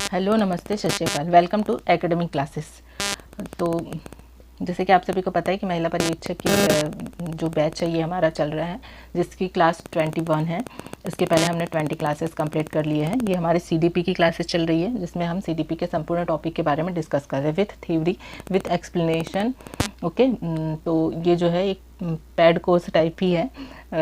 Hello, नमस्ते, Sat Shri Akal. Welcome to academic classes. तो जैसे कि आप सभी को पता है कि महिला पर्यवेक्षक की जो बैच है ये हमारा चल रहा है, जिसकी क्लास 21 है। इसके पहले हमने 20 क्लासेस कंप्लीट कर लिए हैं। ये हमारे सीडीपी की क्लासेस चल रही है, जिसमें हम सीडीपी के संपूर्ण टॉपिक के बारे में डिस्कस कर रहे हैं with theory, with explanation. Okay, तो ये जो है एक पेड कोर्स टाइप ही है,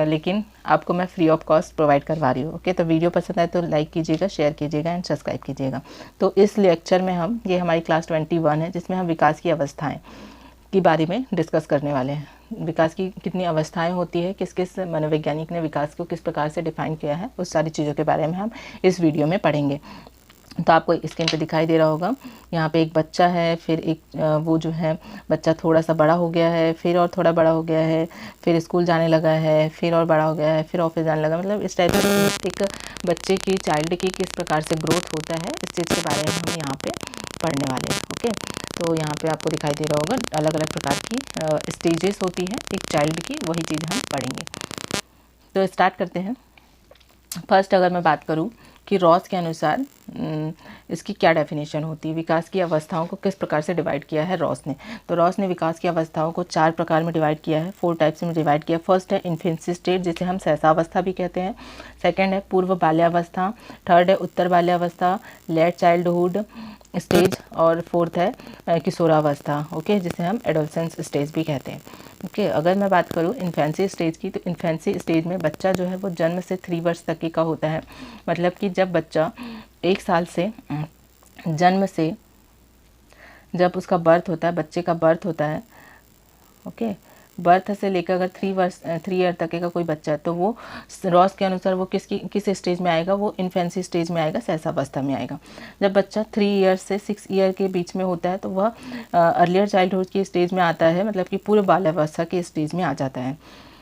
लेकिन आपको मैं फ्री ऑफ कॉस्ट प्रोवाइड करवा रही हूँ। ओके, तो वीडियो पसंद आए तो लाइक कीजिएगा, शेयर कीजिएगा एंड सब्सक्राइब कीजिएगा। तो इस लेक्चर में ये हमारी क्लास 21 है, जिसमें हम विकास की अवस्थाएं के बारे में डिस्कस करने वाले हैं। विकास की कितनी अवस्थाएं होती है, किस किस मनोवैज्ञानिक ने विकास को किस प्रकार से डिफाइन किया है, उस सारी चीज़ों के बारे में हम इस वीडियो में पढ़ेंगे। तो आपको स्क्रीन पे दिखाई दे रहा होगा, यहाँ पे एक बच्चा है, फिर एक वो जो है बच्चा थोड़ा सा बड़ा हो गया है, फिर और थोड़ा बड़ा हो गया है, फिर स्कूल जाने लगा है, फिर और बड़ा हो गया है, फिर ऑफिस जाने लगा। मतलब इस टाइप से एक बच्चे की, चाइल्ड की किस प्रकार से ग्रोथ होता है, इस चीज़ के बारे में हम यहाँ पे पढ़ने वाले हैं। ओके, तो यहाँ पे आपको दिखाई दे रहा होगा अलग अलग प्रकार की स्टेजेस होती है एक चाइल्ड की, वही चीज़ हम पढ़ेंगे। तो स्टार्ट करते हैं। फर्स्ट अगर मैं बात करूं कि रॉस के अनुसार इसकी क्या डेफिनेशन होती है, विकास की अवस्थाओं को किस प्रकार से डिवाइड किया है रॉस ने। तो रॉस ने विकास की अवस्थाओं को 4 प्रकार में डिवाइड किया है, 4 टाइप्स में डिवाइड किया। फर्स्ट है इन्फेंसी स्टेज, जिसे हम सहसावस्था भी कहते हैं। सेकंड है पूर्व बाल्यावस्था। थर्ड है उत्तर बाल्यावस्था, लेट चाइल्डहुड स्टेज। और फोर्थ है किशोरावस्था, ओके, जिसे हम एडोलसेंस स्टेज भी कहते हैं। ओके, अगर मैं बात करूँ इन्फेंसी स्टेज की, तो इन्फेंसी स्टेज में बच्चा जो है वो जन्म से 3 वर्ष तक का होता है। मतलब कि जब बच्चा 1 साल से जन्म से जब उसका बर्थ होता है, बच्चे का बर्थ होता है, ओके, बर्थ से लेकर अगर 3 ईयर तक का कोई बच्चा है, तो वो रॉस के अनुसार वो किस स्टेज में आएगा, वो इन्फेंसी स्टेज में आएगा, सहसावस्था में आएगा। जब बच्चा 3 ईयर से 6 ईयर के बीच में होता है, तो वह अर्लियर चाइल्डहुड की स्टेज में आता है, मतलब कि पूर्व बाल्यावस्था के स्टेज में आ जाता है।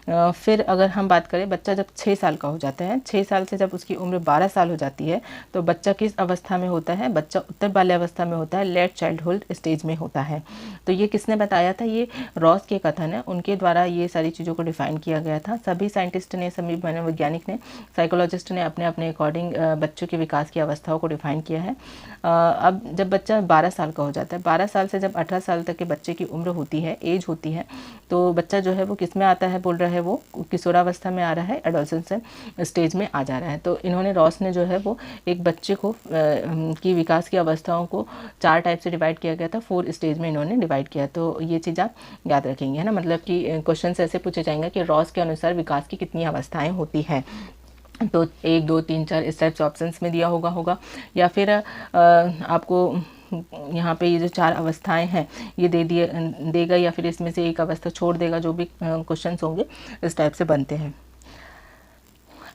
फिर अगर हम बात करें, बच्चा जब 6 साल का हो जाता है, 6 साल से जब उसकी उम्र 12 साल हो जाती है, तो बच्चा किस अवस्था में होता है, बच्चा उत्तर बाल्यावस्था में होता है, लेट चाइल्डहुड स्टेज में होता है। तो ये किसने बताया था, ये रॉस के कथन है, उनके द्वारा ये सारी चीज़ों को डिफाइन किया गया था। सभी साइंटिस्ट ने, सभी मनोवैज्ञानिक ने, साइकोलॉजिस्ट ने अपने अपने अकॉर्डिंग बच्चों के विकास की अवस्थाओं को डिफाइन किया है। अब जब बच्चा 12 साल का हो जाता है, 12 साल से जब 18 साल तक के बच्चे की उम्र होती है, एज होती है, तो बच्चा जो है वो किस में आता है, बोल रहा है वो किशोरावस्था में आ रहा है, एडोलसेंस स्टेज में आ जा रहा है। तो इन्होंने, रॉस ने जो है वो एक बच्चे को की विकास की अवस्थाओं को 4 टाइप से डिवाइड किया गया था, 4 स्टेज में इन्होंने डिवाइड किया। तो ये चीज़ आप याद रखेंगे, है ना। मतलब कि क्वेश्चन ऐसे पूछे जाएंगे कि रॉस के अनुसार विकास की कितनी अवस्थाएं होती हैं। तो 1, 2, 3, 4 इस टाइप से ऑप्शंस में दिया होगा, या फिर आपको यहाँ पे ये जो 4 अवस्थाएं हैं ये देगा, या फिर इसमें से एक अवस्था छोड़ देगा। जो भी क्वेश्चंस होंगे इस टाइप से बनते हैं।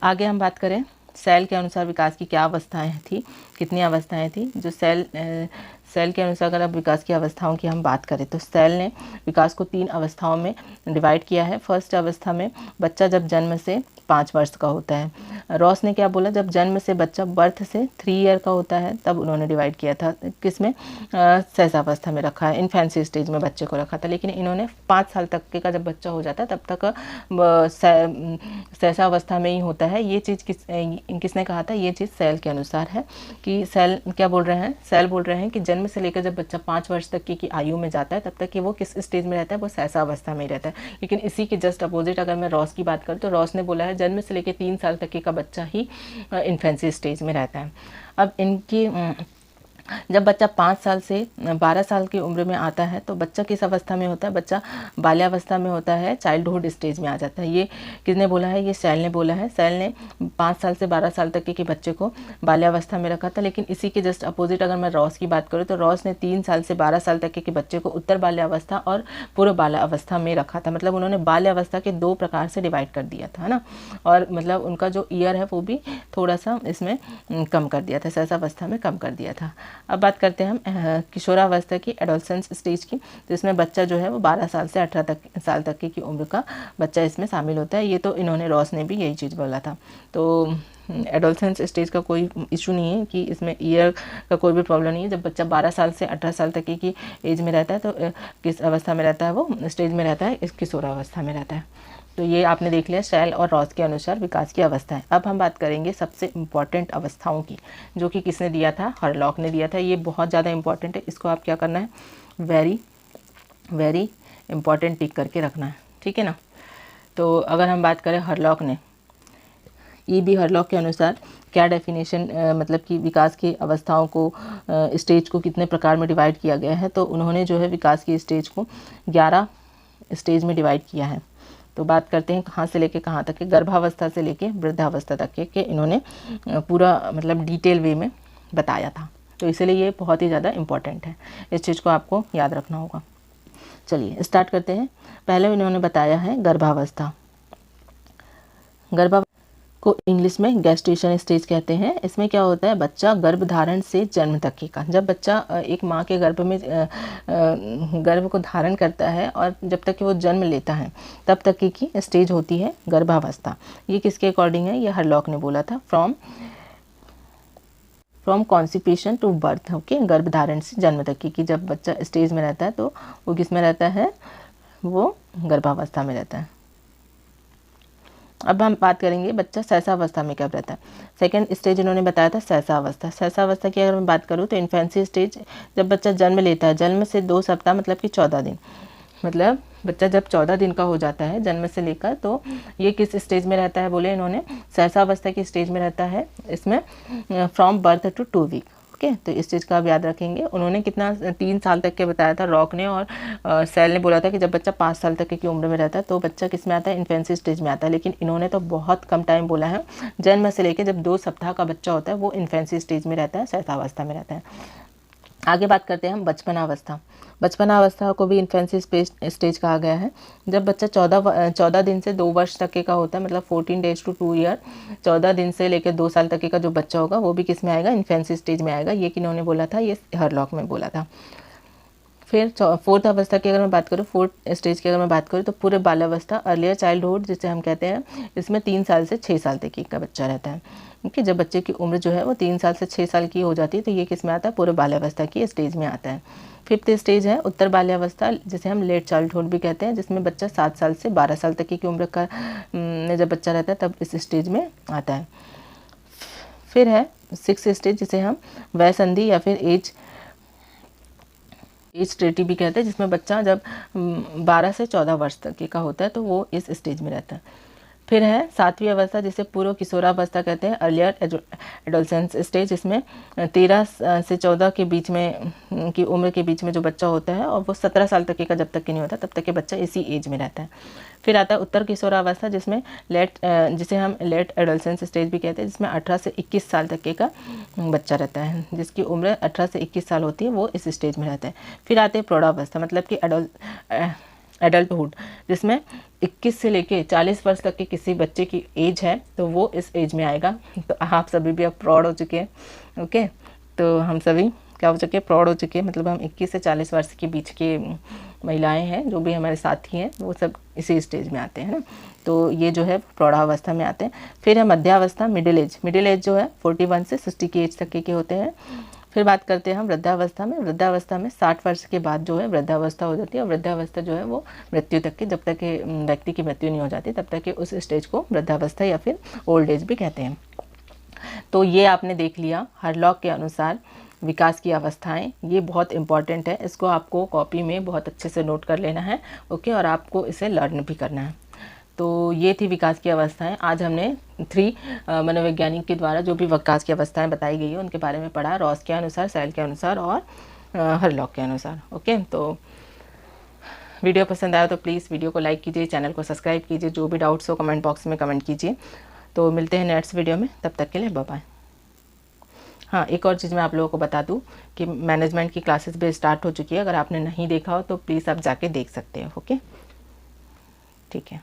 आगे हम बात करें, सेल के अनुसार विकास की क्या अवस्थाएं थी, कितनी अवस्थाएं थी। जो सेल के अनुसार अगर अब विकास की अवस्थाओं की हम बात करें, तो सेल ने विकास को 3 अवस्थाओं में डिवाइड किया है। फर्स्ट अवस्था में बच्चा जब जन्म से 5 वर्ष का होता है। रॉस ने क्या बोला, जब जन्म से बच्चा बर्थ से 3 ईयर का होता है, तब उन्होंने डिवाइड किया था। किसमें, सहसावस्था में रखा है, इन्फेंसी स्टेज में बच्चे को रखा था। लेकिन इन्होंने 5 साल तक का जब बच्चा हो जाता है, तब तक सहसावस्था में ही होता है। ये चीज़ किसने कहा था, ये चीज़ सेल के अनुसार है। कि सेल क्या बोल रहे हैं, सेल बोल रहे हैं कि जन्म से लेकर जब बच्चा 5 वर्ष तक की आयु में जाता है, तब तक कि वो किस स्टेज में रहता है, वो सहसावस्था में रहता है। लेकिन इसी के जस्ट अपोजिट अगर मैं रॉस की बात करूँ, तो रॉस ने बोला है जन्म से लेकर 3 साल तक का बच्चा ही इन्फेंसी स्टेज में रहता है। अब इनकी जब बच्चा 5 साल से 12 साल की उम्र में आता है, तो बच्चा किस अवस्था में होता है, बच्चा बाल्यावस्था में होता है, चाइल्डहुड स्टेज में आ जाता है। ये किसने बोला है, ये सेल ने बोला है। सेल ने 5 साल से 12 साल तक के बच्चे को बाल्यावस्था में रखा था। लेकिन इसी के जस्ट अपोजिट अगर मैं रॉस की बात करूँ, तो रॉस ने 3 साल से 12 साल तक के बच्चे को उत्तर बाल्यावस्था और पूर्व बाल्यावस्था में रखा था। मतलब उन्होंने बाल्यावस्था के 2 प्रकार से डिवाइड कर दिया था, है ना। और मतलब उनका जो ईयर है वो भी थोड़ा सा इसमें कम कर दिया था, सहसावस्था में कम कर दिया था। अब बात करते हैं हम किशोरावस्था की, एडोलसेंस स्टेज की। तो इसमें बच्चा जो है वो 12 साल से 18 साल तक की उम्र का बच्चा इसमें शामिल होता है। ये तो इन्होंने, रॉस ने भी यही चीज़ बोला था। तो एडोलसेंस स्टेज का कोई इशू नहीं है कि इसमें ईयर का कोई भी प्रॉब्लम नहीं है। जब बच्चा 12 साल से 18 साल तक की एज में रहता है, तो किस अवस्था में रहता है, वो स्टेज में रहता है, इस किशोरावस्था में रहता है। तो ये आपने देख लिया सेल और रॉस के अनुसार विकास की अवस्थाएं। अब हम बात करेंगे सबसे इम्पॉर्टेंट अवस्थाओं की, जो कि किसने दिया था, हरलॉक ने दिया था। ये बहुत ज़्यादा इंपॉर्टेंट है, इसको आप क्या करना है, वेरी वेरी इम्पॉर्टेंट टिक करके रखना है, ठीक है ना। तो अगर हम बात करें हरलॉक ने, बी हरलॉक के अनुसार क्या डेफिनेशन, मतलब कि विकास की अवस्थाओं को, स्टेज को कितने प्रकार में डिवाइड किया गया है, तो उन्होंने जो है विकास की स्टेज को 11 स्टेज में डिवाइड किया है। तो बात करते हैं कहाँ से लेके कहाँ तक के, गर्भावस्था से लेके वृद्धावस्था तक के इन्होंने पूरा मतलब डिटेल वे में बताया था। तो इसलिए ये बहुत ही ज़्यादा इम्पॉर्टेंट है, इस चीज़ को आपको याद रखना होगा। चलिए स्टार्ट करते हैं। पहले इन्होंने बताया है गर्भावस्था। गर्भावस्था को इंग्लिश में गेस्टेशन स्टेज कहते हैं। इसमें क्या होता है, बच्चा गर्भधारण से जन्म तक का, जब बच्चा एक माँ के गर्भ में गर्भ को धारण करता है और जब तक कि वो जन्म लेता है तब तक की स्टेज होती है गर्भावस्था। ये किसके अकॉर्डिंग है, ये हरलॉक ने बोला था, फ्रॉम कॉन्सिपेशन टू बर्थ। ओके, गर्भधारण से जन्म तक की जब बच्चा स्टेज में रहता है तो वो किस में रहता है, वो गर्भावस्था में रहता है। अब हम बात करेंगे बच्चा सहसावस्था में कब रहता है। सेकंड स्टेज इन्होंने बताया था सहसावस्था। सहसावस्था की अगर मैं बात करूँ तो इन्फेंसी स्टेज, जब बच्चा जन्म लेता है, जन्म से 2 सप्ताह मतलब कि 14 दिन, मतलब बच्चा जब 14 दिन का हो जाता है जन्म से लेकर, तो ये किस स्टेज में रहता है, बोले इन्होंने सहसावस्था की स्टेज में रहता है। इसमें from birth to 2 week. Okay, तो इस चीज़ का आप याद रखेंगे। उन्होंने कितना 3 साल तक के बताया था रॉक ने, और सेल ने बोला था कि जब बच्चा 5 साल तक की उम्र में रहता है तो बच्चा किस में आता है, इन्फेंसी स्टेज में आता है। लेकिन इन्होंने तो बहुत कम टाइम बोला है, जन्म से लेकर जब 2 सप्ताह का बच्चा होता है वो इन्फेंसी स्टेज में रहता है, सहसावस्था में रहता है। आगे बात करते हैं हम बचपनावस्था। बचपनावस्था को भी इन्फेंसी स्टेज कहा गया है। जब बच्चा 14 दिन से 2 वर्ष तक का होता है, मतलब 14 डेज टू 2 ईयर, 14 दिन से लेकर 2 साल तक का जो बच्चा होगा वो भी किस में आएगा, इन्फेंसी स्टेज में आएगा। ये किन्होंने बोला था, ये हरलॉक में बोला था। फिर 4th अवस्था की अगर मैं बात करूँ, 4th स्टेज की अगर मैं बात करूँ तो पूरे बाल्यावस्था, अर्लियर चाइल्डहुड जिसे हम कहते हैं, इसमें 3 साल से 6 साल तक का बच्चा रहता है। क्योंकि जब बच्चे की उम्र जो है वो 3 साल से 6 साल की हो जाती है तो ये किस में आता है, पूरे बाल्यावस्था की स्टेज में आता है। 5th स्टेज है उत्तर बाल्यावस्था, जिसे हम लेट चाइल्डहुड भी कहते हैं, जिसमें बच्चा 7 साल से 12 साल तक की उम्र का जब बच्चा रहता है तब इस स्टेज में आता है। फिर है 6th स्टेज, जिसे हम वयसंधि या फिर एज स्टेटी भी कहते हैं, जिसमें बच्चा जब 12 से 14 वर्ष तक का होता है तो वो इस स्टेज में रहता है। फिर है 7वीं अवस्था, जिसे पूर्व किशोरावस्था कहते हैं, अर्लियर एडोलसेंस स्टेज, जिसमें 13 से 14 के बीच में की उम्र के बीच में जो बच्चा होता है और वो 17 साल तक का जब तक कि नहीं होता तब तक के बच्चा इसी एज में रहता है। फिर आता है उत्तर किशोरावस्था, जिसमें जिसे हम लेट एडोलसेंस स्टेज भी कहते हैं, जिसमें 18 से 21 साल तक का बच्चा रहता है, जिसकी उम्र 18 से 21 साल होती है, वो इस स्टेज में रहता है। फिर आते हैं प्रौढ़ावस्था, मतलब कि एडल्टहुड, जिसमें 21 से लेके 40 वर्ष तक के किसी बच्चे की एज है तो वो इस एज में आएगा। तो आप सभी भी अब प्रौढ़ हो चुके हैं। ओके, तो हम सभी क्या हो चुके हैं, प्रौढ़ हो चुके हैं, मतलब हम 21 से 40 वर्ष के बीच के महिलाएं हैं, जो भी हमारे साथी हैं वो सब इसी स्टेज में आते हैं ना। तो ये जो है प्रौढ़ावस्था में आते हैं। फिर है मध्यावस्था, मिडिल एज। मिडिल एज जो है 41 से 60 की एज तक के होते हैं। फिर बात करते हैं हम वृद्धावस्था में। वृद्धावस्था में 60 वर्ष के बाद जो है वृद्धावस्था हो जाती है, और वृद्धावस्था जो है वो मृत्यु तक की, जब तक कि व्यक्ति की मृत्यु नहीं हो जाती तब तक कि उस स्टेज को वृद्धावस्था या फिर ओल्ड एज भी कहते हैं। तो ये आपने देख लिया हरलॉक के अनुसार विकास की अवस्थाएं। ये बहुत इंपॉर्टेंट है, इसको आपको कॉपी में बहुत अच्छे से नोट कर लेना है। ओके, और आपको इसे लर्न भी करना है। तो ये थी विकास की अवस्थाएं। आज हमने 3 मनोवैज्ञानिक के द्वारा जो भी विकास की अवस्थाएं बताई गई है उनके बारे में पढ़ा, रॉस के अनुसार, सेल के अनुसार और हरलॉक के अनुसार। ओके, तो वीडियो पसंद आया तो प्लीज़ वीडियो को लाइक कीजिए, चैनल को सब्सक्राइब कीजिए, जो भी डाउट्स हो कमेंट बॉक्स में कमेंट कीजिए। तो मिलते हैं नेक्स्ट वीडियो में, तब तक के लिए बाय बाय। हाँ, एक और चीज़ मैं आप लोगों को बता दूं कि मैनेजमेंट की क्लासेस भी स्टार्ट हो चुकी है। अगर आपने नहीं देखा हो तो प्लीज़ आप जाके देख सकते हो। ओके, ठीक है।